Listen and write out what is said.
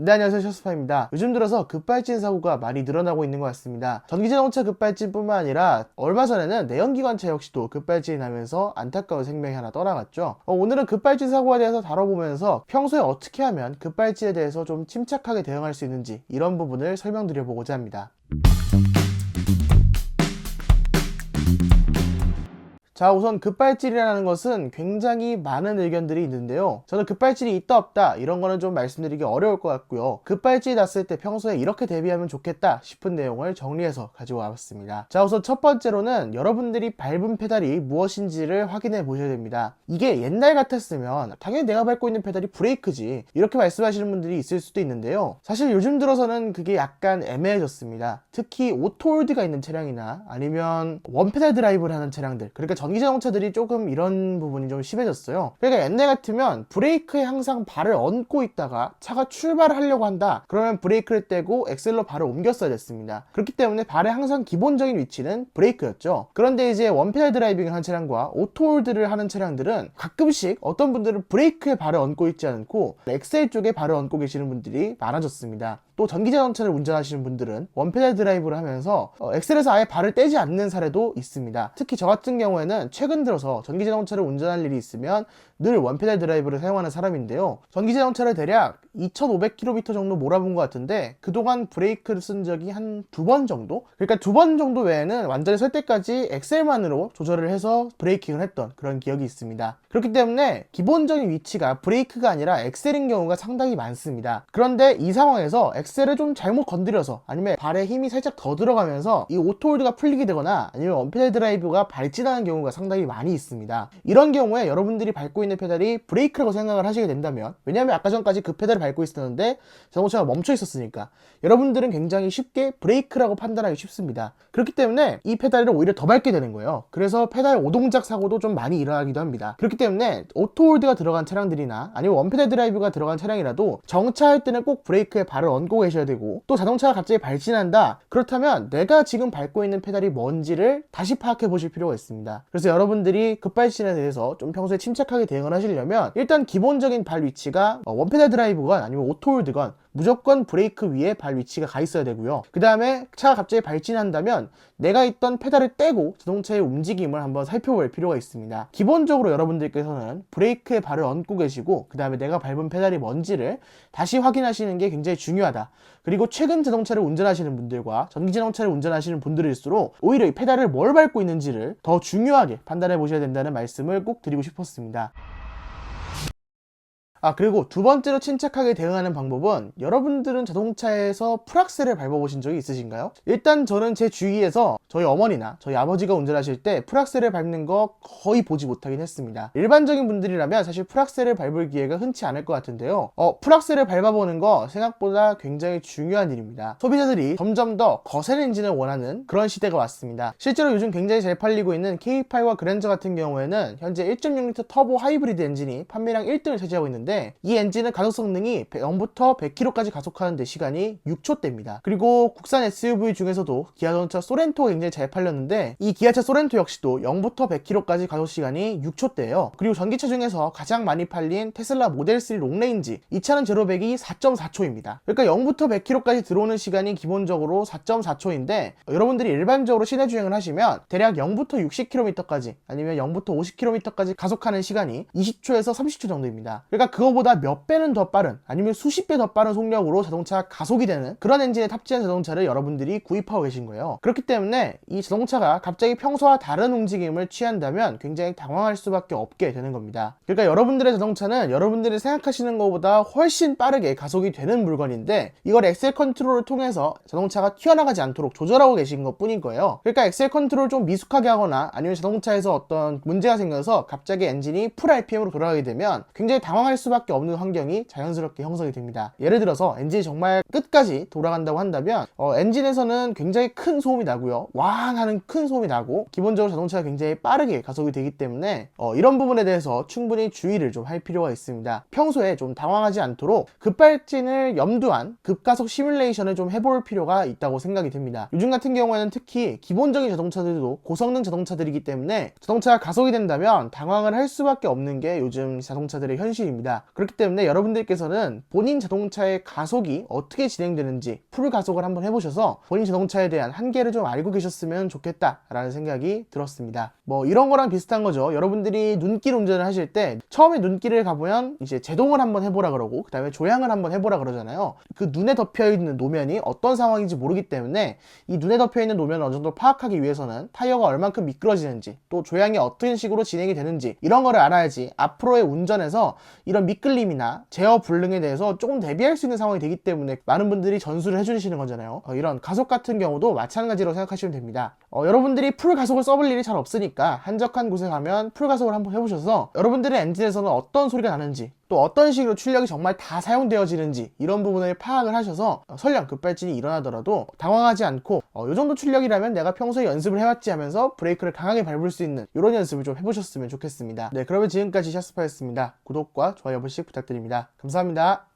네, 안녕하세요, 셔스파입니다. 요즘 들어서 급발진 사고가 많이 늘어나고 있는 것 같습니다. 전기자동차 급발진뿐만 아니라 얼마 전에는 내연기관차 역시도 급발진이 나면서 안타까운 생명이 하나 떠나갔죠. 오늘은 급발진 사고에 대해서 다뤄보면서 평소에 어떻게 하면 급발진에 대해서 좀 침착하게 대응할 수 있는지 이런 부분을 설명드려보고자 합니다. 자, 우선 급발진이라는 것은 굉장히 많은 의견들이 있는데요. 저는 급발진이 있다 없다 이런 거는 좀 말씀드리기 어려울 것 같고요. 급발진이 났을 때 평소에 이렇게 대비하면 좋겠다 싶은 내용을 정리해서 가지고 와봤습니다. 자, 우선 첫 번째로는 여러분들이 밟은 페달이 무엇인지를 확인해 보셔야 됩니다. 이게 옛날 같았으면 당연히 내가 밟고 있는 페달이 브레이크지 이렇게 말씀하시는 분들이 있을 수도 있는데요. 사실 요즘 들어서는 그게 약간 애매해졌습니다. 특히 오토홀드가 있는 차량이나 아니면 원페달 드라이브를 하는 차량들, 그러니까 전기자동차들이 조금 이런 부분이 좀 심해졌어요. 그러니까 옛날 같으면 브레이크에 항상 발을 얹고 있다가 차가 출발을 하려고 한다 그러면 브레이크를 떼고 엑셀로 발을 옮겼어야 됐습니다. 그렇기 때문에 발의 항상 기본적인 위치는 브레이크였죠. 그런데 이제 원페달 드라이빙을 하는 차량과 오토홀드를 하는 차량들은 가끔씩 어떤 분들은 브레이크에 발을 얹고 있지 않고 엑셀 쪽에 발을 얹고 계시는 분들이 많아졌습니다. 또 전기자동차를 운전하시는 분들은 원페달 드라이브를 하면서 엑셀에서 아예 발을 떼지 않는 사례도 있습니다. 특히 저 같은 경우에는 최근 들어서 전기자동차를 운전할 일이 있으면 늘 원페달 드라이브를 사용하는 사람인데요. 전기자동차를 대략 2500km 정도 몰아본 것 같은데 그동안 브레이크를 쓴 적이 한 2번 정도? 그러니까 2번 정도 외에는 완전히 설 때까지 엑셀만으로 조절을 해서 브레이킹을 했던 그런 기억이 있습니다. 그렇기 때문에 기본적인 위치가 브레이크가 아니라 엑셀인 경우가 상당히 많습니다. 그런데 이 상황에서 엑셀을 좀 잘못 건드려서 아니면 발에 힘이 살짝 더 들어가면서 이 오토홀드가 풀리게 되거나 아니면 원페달 드라이브가 발진하는 경우가 상당히 많이 있습니다. 이런 경우에 여러분들이 밟고 있는 페달이 브레이크라고 생각을 하시게 된다면, 왜냐하면 아까 전까지 그 페달을 밟고 있었는데 자동차가 멈춰 있었으니까 여러분들은 굉장히 쉽게 브레이크라고 판단하기 쉽습니다. 그렇기 때문에 이 페달을 오히려 더 밟게 되는 거예요. 그래서 페달 오동작 사고도 좀 많이 일어나기도 합니다. 그렇기 때문에 오토홀드가 들어간 차량들이나 아니면 원페달 드라이브가 들어간 차량이라도 정차할 때는 꼭 브레이크에 발을 얹고 계셔야 되고, 또 자동차가 갑자기 발진한다 그렇다면 내가 지금 밟고 있는 페달이 뭔지를 다시 파악해 보실 필요가 있습니다. 그래서 여러분들이 급발진에 대해서 좀 평소에 침착하게 대응을 하시려면 일단 기본적인 발 위치가 원페달 드라이브건 아니면 오토홀드건 무조건 브레이크 위에 발 위치가 가 있어야 되고요. 그 다음에 차가 갑자기 발진한다면 내가 있던 페달을 떼고 자동차의 움직임을 한번 살펴볼 필요가 있습니다. 기본적으로 여러분들께서는 브레이크에 발을 얹고 계시고 그 다음에 내가 밟은 페달이 뭔지를 다시 확인하시는 게 굉장히 중요하다. 그리고 최근 자동차를 운전하시는 분들과 전기자동차를 운전하시는 분들일수록 오히려 이 페달을 뭘 밟고 있는지를 더 중요하게 판단해 보셔야 된다는 말씀을 꼭 드리고 싶었습니다. 그리고 두 번째로 침착하게 대응하는 방법은, 여러분들은 자동차에서 풀악셀을 밟아보신 적이 있으신가요? 일단 저는 제 주위에서 저희 어머니나 저희 아버지가 운전하실 때 풀악셀을 밟는 거 거의 보지 못하긴 했습니다. 일반적인 분들이라면 사실 풀악셀을 밟을 기회가 흔치 않을 것 같은데요. 풀악셀을 밟아보는 거 생각보다 굉장히 중요한 일입니다. 소비자들이 점점 더 거센 엔진을 원하는 그런 시대가 왔습니다. 실제로 요즘 굉장히 잘 팔리고 있는 K8과 그랜저 같은 경우에는 현재 1.6L 터보 하이브리드 엔진이 판매량 1등을 차지하고 있는데, 이 엔진은 가속 성능이 0부터 100km까지 가속하는데 시간이 6초대입니다. 그리고 국산 SUV 중에서도 기아자동차 소렌토가 굉장히 잘 팔렸는데, 이 기아차 소렌토 역시도 0부터 100km까지 가속 시간이 6초대예요. 그리고 전기차 중에서 가장 많이 팔린 테슬라 모델 3 롱레인지, 이 차는 제로백이 4.4초입니다. 그러니까 0부터 100km까지 들어오는 시간이 기본적으로 4.4초인데 여러분들이 일반적으로 시내 주행을 하시면 대략 0부터 60km까지 아니면 0부터 50km까지 가속하는 시간이 20초에서 30초 정도입니다. 그러니까 그거보다 몇 배는 더 빠른 아니면 수십 배 더 빠른 속력으로 자동차가 가속이 되는 그런 엔진에 탑재한 자동차를 여러분들이 구입하고 계신 거예요. 그렇기 때문에 이 자동차가 갑자기 평소와 다른 움직임을 취한다면 굉장히 당황할 수밖에 없게 되는 겁니다. 그러니까 여러분들의 자동차는 여러분들이 생각하시는 것보다 훨씬 빠르게 가속이 되는 물건인데, 이걸 엑셀 컨트롤을 통해서 자동차가 튀어나가지 않도록 조절하고 계신 것 뿐인 거예요. 그러니까 엑셀 컨트롤을 좀 미숙하게 하거나 아니면 자동차에서 어떤 문제가 생겨서 갑자기 엔진이 풀 RPM으로 돌아가게 되면 굉장히 당황할 수밖에 없는 환경이 자연스럽게 형성이 됩니다. 예를 들어서 엔진이 정말 끝까지 돌아간다고 한다면 엔진에서는 굉장히 큰 소음이 나고요, 왕 하는 큰 소음이 나고, 기본적으로 자동차가 굉장히 빠르게 가속이 되기 때문에 이런 부분에 대해서 충분히 주의를 좀 할 필요가 있습니다. 평소에 좀 당황하지 않도록 급발진을 염두한 급가속 시뮬레이션을 좀 해볼 필요가 있다고 생각이 듭니다. 요즘 같은 경우에는 특히 기본적인 자동차들도 고성능 자동차들이기 때문에 자동차가 가속이 된다면 당황을 할 수밖에 없는 게 요즘 자동차들의 현실입니다. 있습니다. 그렇기 때문에 여러분들께서는 본인 자동차의 가속이 어떻게 진행되는지 풀 가속을 한번 해보셔서 본인 자동차에 대한 한계를 좀 알고 계셨으면 좋겠다라는 생각이 들었습니다. 뭐 이런 거랑 비슷한 거죠. 여러분들이 눈길 운전을 하실 때 처음에 눈길을 가보면 이제 제동을 한번 해보라 그러고 그 다음에 조향을 한번 해보라 그러잖아요. 그 눈에 덮여있는 노면이 어떤 상황인지 모르기 때문에 이 눈에 덮여있는 노면을 어느 정도 파악하기 위해서는 타이어가 얼만큼 미끄러지는지 또 조향이 어떤 식으로 진행이 되는지 이런 거를 알아야지 앞으로의 운전에서 이런 미끌림이나 제어 불능에 대해서 조금 대비할 수 있는 상황이 되기 때문에 많은 분들이 전수를 해주시는 거잖아요. 이런 가속 같은 경우도 마찬가지로 생각하시면 됩니다. 여러분들이 풀 가속을 써볼 일이 잘 없으니까 한적한 곳에 가면 풀 가속을 한번 해보셔서 여러분들의 엔진에서는 어떤 소리가 나는지 또 어떤 식으로 출력이 정말 다 사용되어지는지 이런 부분을 파악을 하셔서 설령 급발진이 일어나더라도 당황하지 않고 이 정도 출력이라면 내가 평소에 연습을 해왔지 하면서 브레이크를 강하게 밟을 수 있는 이런 연습을 좀 해보셨으면 좋겠습니다. 네, 그러면 지금까지 샤스파였습니다. 구독과 좋아요 한 번씩 부탁드립니다. 감사합니다.